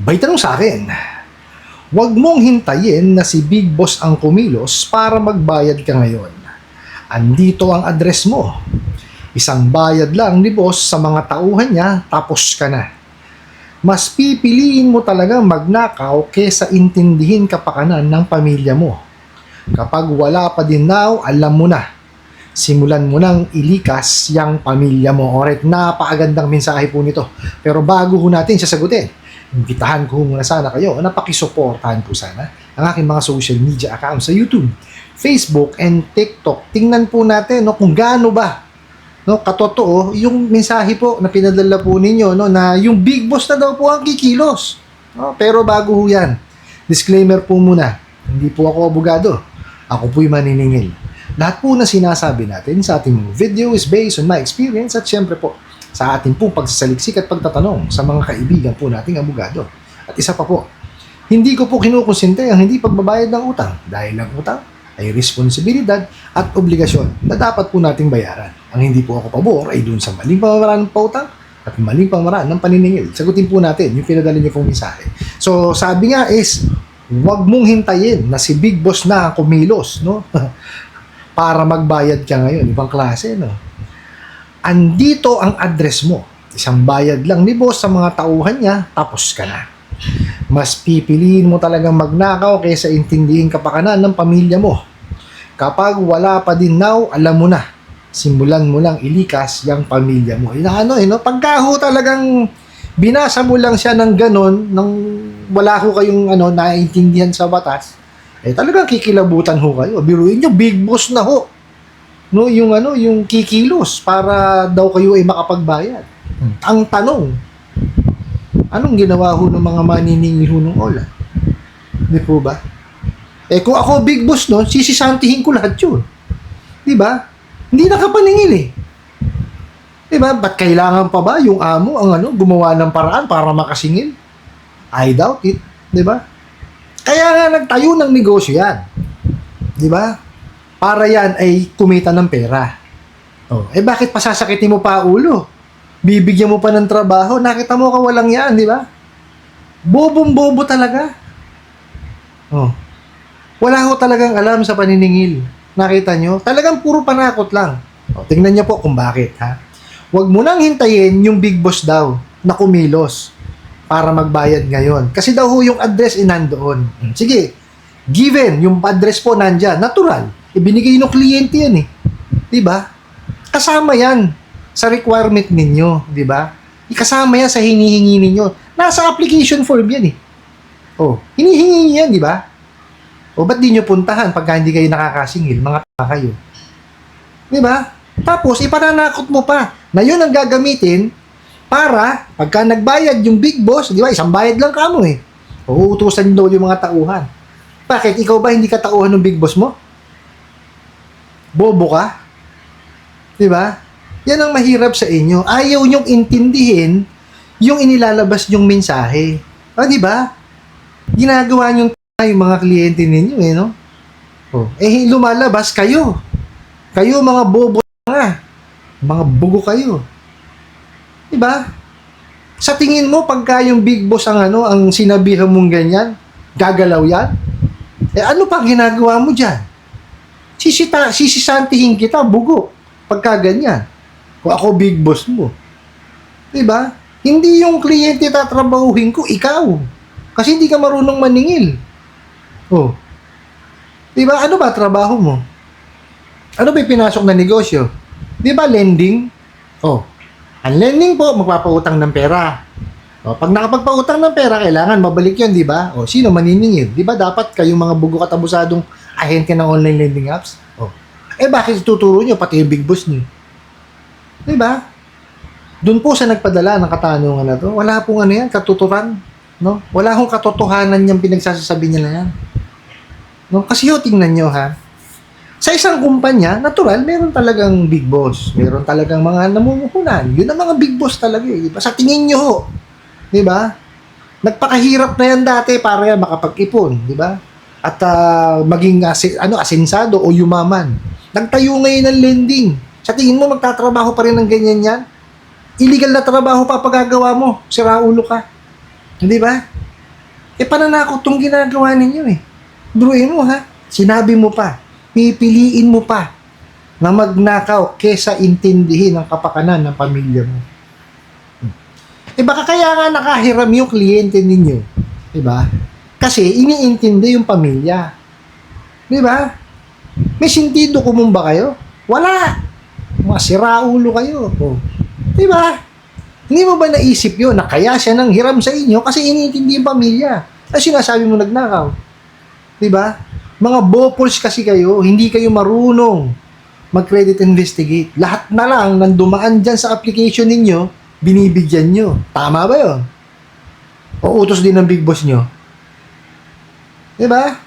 May tanong sa akin, huwag mong hintayin na si Big Boss ang kumilos para magbayad ka ngayon. Andito ang address mo. Isang bayad lang ni boss sa mga tauhan niya, tapos ka na. Mas pipiliin mo talagang magnakaw kesa intindihin kapakanan ng pamilya mo. Kapag wala pa din now, alam mo na. Simulan mo nang ilikas yung pamilya mo. Alright, napakagandang mensahe po nito. Pero bago ho natin sasagutin, imbitahan ko muna sana kayo na pakisuportahan po sana ang aking mga social media accounts sa YouTube, Facebook, and TikTok. Tingnan po natin kung gaano ba katotoo yung mensahe po na pinadala po ninyo na yung Big Boss na daw po ang kikilos. Pero bago ho yan, disclaimer po muna, hindi po ako abogado. Ako po'y maniningil. Lahat po na sinasabi natin sa ating video is based on my experience at syempre po sa ating pong pagsasaliksik at pagtatanong sa mga kaibigan po nating abogado. At isa pa po, hindi ko po kinukonsente ang hindi pagbabayad ng utang dahil ang utang ay responsibilidad at obligasyon na dapat po nating bayaran. Ang hindi po ako pabor ay dun sa maling pamamaraan ng pautang at maling pamamaraan ng paniningil. Sagutin po natin yung pinadala niyo pong mensahe. So sabi nga is, huwag mong hintayin na si Big Boss na kumilos, para magbayad ka ngayon. Ibang klase, Andito ang address mo. Isang bayad lang ni boss sa mga tauhan niya, tapos ka na. Mas pipiliin mo talagang magnakaw kaysa intindihin kapakanan ng pamilya mo. Kapag wala pa din now, alam mo na. Simulan mo lang ilikas yung pamilya mo. Pagka ho talagang binasa mo lang siya ng ganon, nang wala ho kayong naiintindihan sa batas, talagang kikilabutan ho kayo. Biruin nyo, Big Boss na ho. Yung kikilos para daw kayo ay makapagbayad. Ang tanong, anong ginawa ho ng mga maniningil ho ng ola? Di po ba? Kung ako Big Boss sisisantihin ko lahat yun. Di ba? Hindi nakapaningil Di ba? Ba't kailangan pa ba yung amo ang gumawa ng paraan para makasingil? I doubt it. Di ba? Kaya nga nagtayo ng negosyo yan. Di ba? Para yan ay kumita ng pera. Bakit pasasakitin mo pa ulo? Bibigyan mo pa ng trabaho, nakita mo kawalang yan, di ba? Bobong-bobo talaga. Wala ho talagang alam sa paniningil. Nakita nyo? Talagang puro panakot lang. Tingnan nyo po kung bakit, ha? Huwag mo nang hintayin yung Big Boss daw na kumilos para magbayad ngayon. Kasi daw ho yung address nandoon. Sige, given, yung address po nandyan, natural. Ibinigay ng kliyente yan Diba? Kasama yan sa requirement ninyo, di ba? Kasama yan sa hinihingi ninyo. Nasa application form yan hinihingi yan, di ba? Ba't di nyo puntahan pagka hindi kayo nakakasingil? Mga tanga kayo. Di ba? Tapos, ipananakot mo pa na yun ang gagamitin para pagka nagbayad yung Big Boss, di ba? Isang bayad lang ka mo uutusan daw yung mga tauhan. Bakit? Ikaw ba hindi ka tauhan ng Big Boss mo? Bobo ka? Di ba? Yan ang mahirap sa inyo. Ayaw nyong intindihin yung inilalabas nyong mensahe. Di ba? Ginagawa nyong yung mga kliyente ninyo lumalabas kayo. Kayo mga bobo nga. Mga bugo kayo. Di ba? Sa tingin mo, pagka yung Big Boss ang ang sinabihan mong ganyan, gagalaw yan? Ano pa ginagawa mo dyan? Sisisantihin kita, bugo. Pagka ganyan. Kung ako Big Boss mo. Diba? Hindi yung kliyente tatrabahuhin ko, ikaw. Kasi hindi ka marunong maningil. Diba? Ano ba trabaho mo? Ano ba pinasok na negosyo? Diba lending? Ang lending po, magpapautang ng pera. Pag nakapagpautang ng pera, kailangan mabalik yun, diba? Sino maniningil? Diba dapat kayong mga bugo katabusadong ahente ng online lending apps? Bakit tuturo nyo pati yung Big Boss nyo? Diba? Doon po sa nagpadala ng katanungan na to, wala pong yan, katuturan. Wala hong katotohanan niyang pinagsasasabi niya na yan. Kasi tingnan nyo sa isang kumpanya, natural, meron talagang Big Boss. Meron talagang mga namumuhunan. Yun ang mga Big Boss talaga Diba? Sa tingin nyo Diba? Nagpakahirap na yan dati para yan makapag-ipon. Diba? At maging asensado o yumaman. Nagtayo ngayon ng lending. Sa tingin mo, magtatrabaho pa rin ng ganyan yan? Illegal na trabaho pa pagagawa mo. Sira ulo ka. Hindi ba? Pananakot tong ginagawa ninyo eh. Biruin mo ha, sinabi mo pa, pipiliin mo pa na magnakaw kesa intindihin ang kapakanan ng pamilya mo. Baka kaya nga nakahiram yung kliyente ninyo. Diba? Kasi iniintindi yung pamilya. Diba? May sentido kumumba kayo? Wala. Mga siraulo kayo. Oh. Diba? Hindi mo ba naisip yun na kaya siya nang hiram sa inyo kasi iniintindi yung pamilya? At sinasabi mo nagnakaw. Diba? Mga bopols kasi kayo, hindi kayo marunong mag-credit investigate. Lahat na lang nang dumaan dyan sa application ninyo, binibigyan nyo. Tama ba yun? O utos din ng big boss nyo? Diba?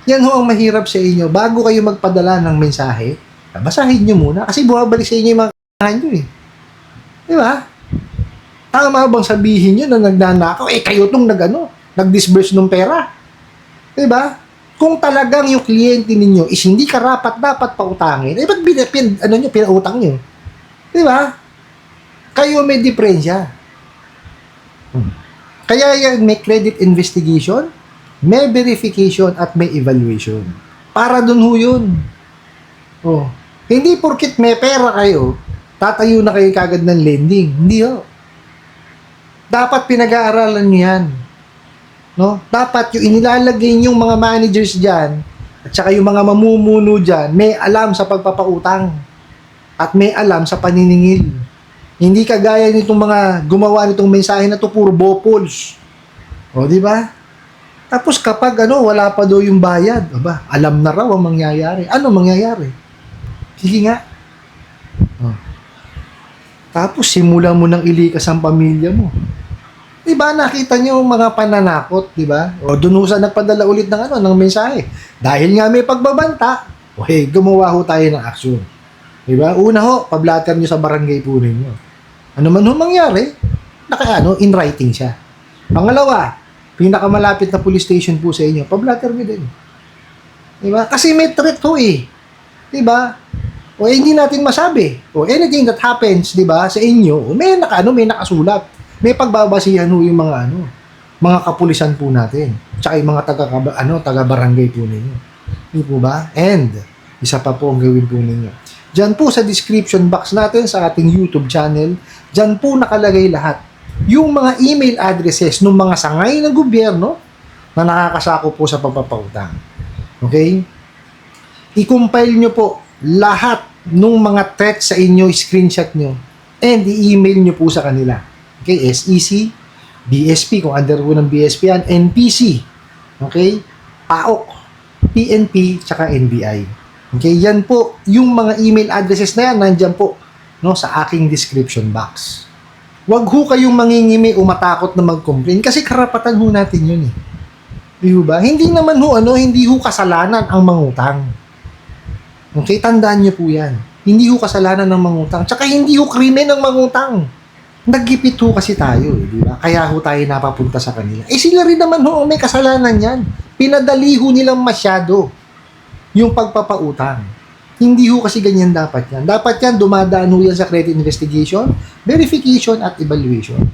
Yan ho ang mahirap sa inyo. Bago kayo magpadala ng mensahe, basahin nyo muna. Kasi bumabalik sa inyo yung mga kakahan nyo eh. Diba? Tama bang sabihin nyo na nagnanakaw? Kayo tong nag-disburse ng pera. Diba? Kung talagang yung kliyente ninyo is hindi karapat-dapat pautangin, ba't pinautang nyo? Diba? Kayo may diferensya. Kaya yan, may credit investigation, may verification, at may evaluation. Para dun ho yun. Oh. Hindi porkit may pera kayo, tatayo na kayo kagad ng lending. Hindi ho. Dapat pinag-aaralan nyo yan. No? Dapat yung inilalagay yung mga managers dyan, at saka yung mga mamumuno dyan, may alam sa pagpapautang, at may alam sa paniningil. Hindi kagaya nitong mga gumawa nitong mensahe na to, puro bopols. O, di ba? Tapos kapag wala pa daw yung bayad, alam na raw ang mangyayari. Ano mangyayari? Sige nga. O. Tapos simula mo nang ilikas ang pamilya mo. Di ba, nakita niyo yung mga pananakot, di ba? O dunusa nagpadala ulit ng mensahe. Dahil nga may pagbabanta, gumawa ho tayo ng aksyon. Di ba? Una ho, pablatter niyo sa barangay po ninyo. Ano man ho mangyari, in writing siya. Pangalawa, pinakamalapit na police station po sa inyo, pablatter niyo din. Di ba? Kasi may threat ho eh. Di ba? O hindi natin masabi. O anything that happens, di ba, sa inyo, may nakasulat. May pagbabasihan ho yung mga kapulisan po natin. Tsaka yung mga taga-barangay po ninyo. Hindi po ba? And, isa pa po ang gawin po ninyo. Diyan po sa description box natin sa ating YouTube channel, diyan po nakalagay lahat. Yung mga email addresses ng mga sangay ng gobyerno na nakakasako po sa pagpapautang. Okay? I-compile nyo po lahat ng mga threats sa inyo, screenshot nyo, and i-email nyo po sa kanila. Okay, SEC, BSP, kung under po ng BSP yan, NPC, okay, PAOK, PNP, tsaka NBI. Okay, yan po, yung mga email addresses na yan, nandyan po, sa aking description box. Huwag ho kayong mangingimi o matakot na mag-complain, kasi karapatan ho natin yun eh. Di ba? Hindi naman ho, hindi ho kasalanan ang mangutang. Okay, tandaan nyo po yan. Hindi ho kasalanan ng mangutang, tsaka hindi ho krimen ang mangutang. Naggipit ho kasi tayo, di ba? Kaya ho tayo napapunta sa kanila. Sila rin naman ho, may kasalanan yan. Pinadali ho nilang masyado yung pagpapautang. Hindi ho kasi ganyan dapat yan. Dapat yan, dumadaan ho yan sa credit investigation, verification, at evaluation.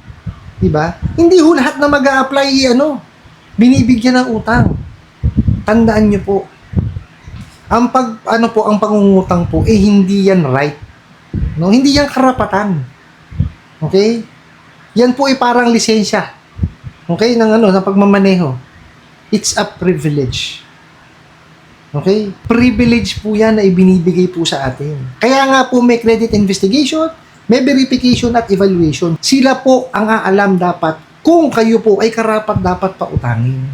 Di ba? Hindi ho lahat na mag-a-apply, binibigyan ng utang. Tandaan nyo po, ang pangungutang po, hindi yan right. No? Hindi yan karapatan. Okay? Yan po ay parang lisensya. Okay? Ng pagmamaneho. It's a privilege. Okay? Privilege po yan na ibinibigay po sa atin. Kaya nga po may credit investigation, may verification at evaluation. Sila po ang aalam dapat kung kayo po ay karapat dapat pautangin.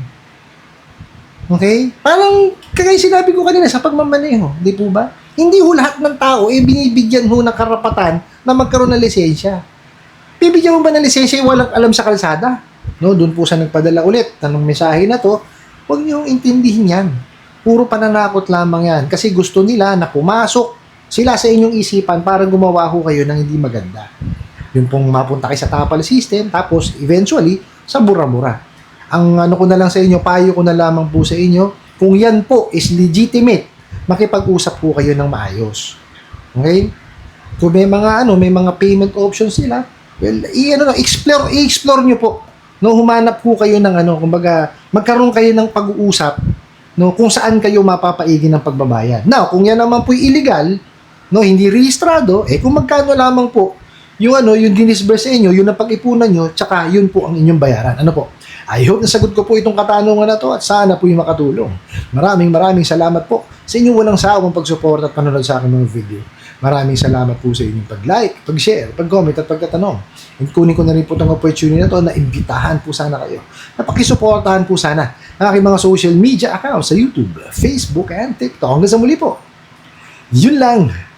Okay? Parang kagaya sinabi ko kanina sa pagmamaneho. Di po ba? Hindi ho lahat ng tao binibigyan ho ng karapatan na magkaroon ng lisensya. Bibigyan mo ba ng lisensya yung walang alam sa kalsada? No, doon po sa nagpadala ulit ng mensahe na to, huwag niyong intindihin yan. Puro pananakot lamang yan. Kasi gusto nila na pumasok sila sa inyong isipan para gumawa ho kayo ng hindi maganda. Yung pong mapunta kayo sa tapal system, tapos eventually, sa bura-bura. Ang ko na lang sa inyo, payo ko na lamang po sa inyo, kung yan po is legitimate, makipag-usap po kayo ng maayos. Okay? Kung may mga payment options sila, well, i-explore nyo po. no, humanap po kayo ng kumbaga, magkaroon kayo ng pag-uusap, no, kung saan kayo mapapaigi ng pagbabayad. Now, kung yan naman po illegal, no, hindi rehistrado, kung magkano lamang po yung yung dinisburse sa inyo, yun ang pag-ipunan nyo, tsaka yun po ang inyong bayaran. Ano po? I hope nasagot ko po itong katanungan na to at sana po yung makatulong. Maraming salamat po sa inyong walang sawang pagsuporta at panonood sa aking mga video. Maraming salamat po sa inyong pag-like, pag-share, pag-comment at pagtatanong. And kunin ko na rin po itong opportunity na to na imbitahan po sana kayo. Napakisuportahan po sana ang aking mga social media accounts sa YouTube, Facebook, and TikTok. Hanggang sa muli po. Yun lang.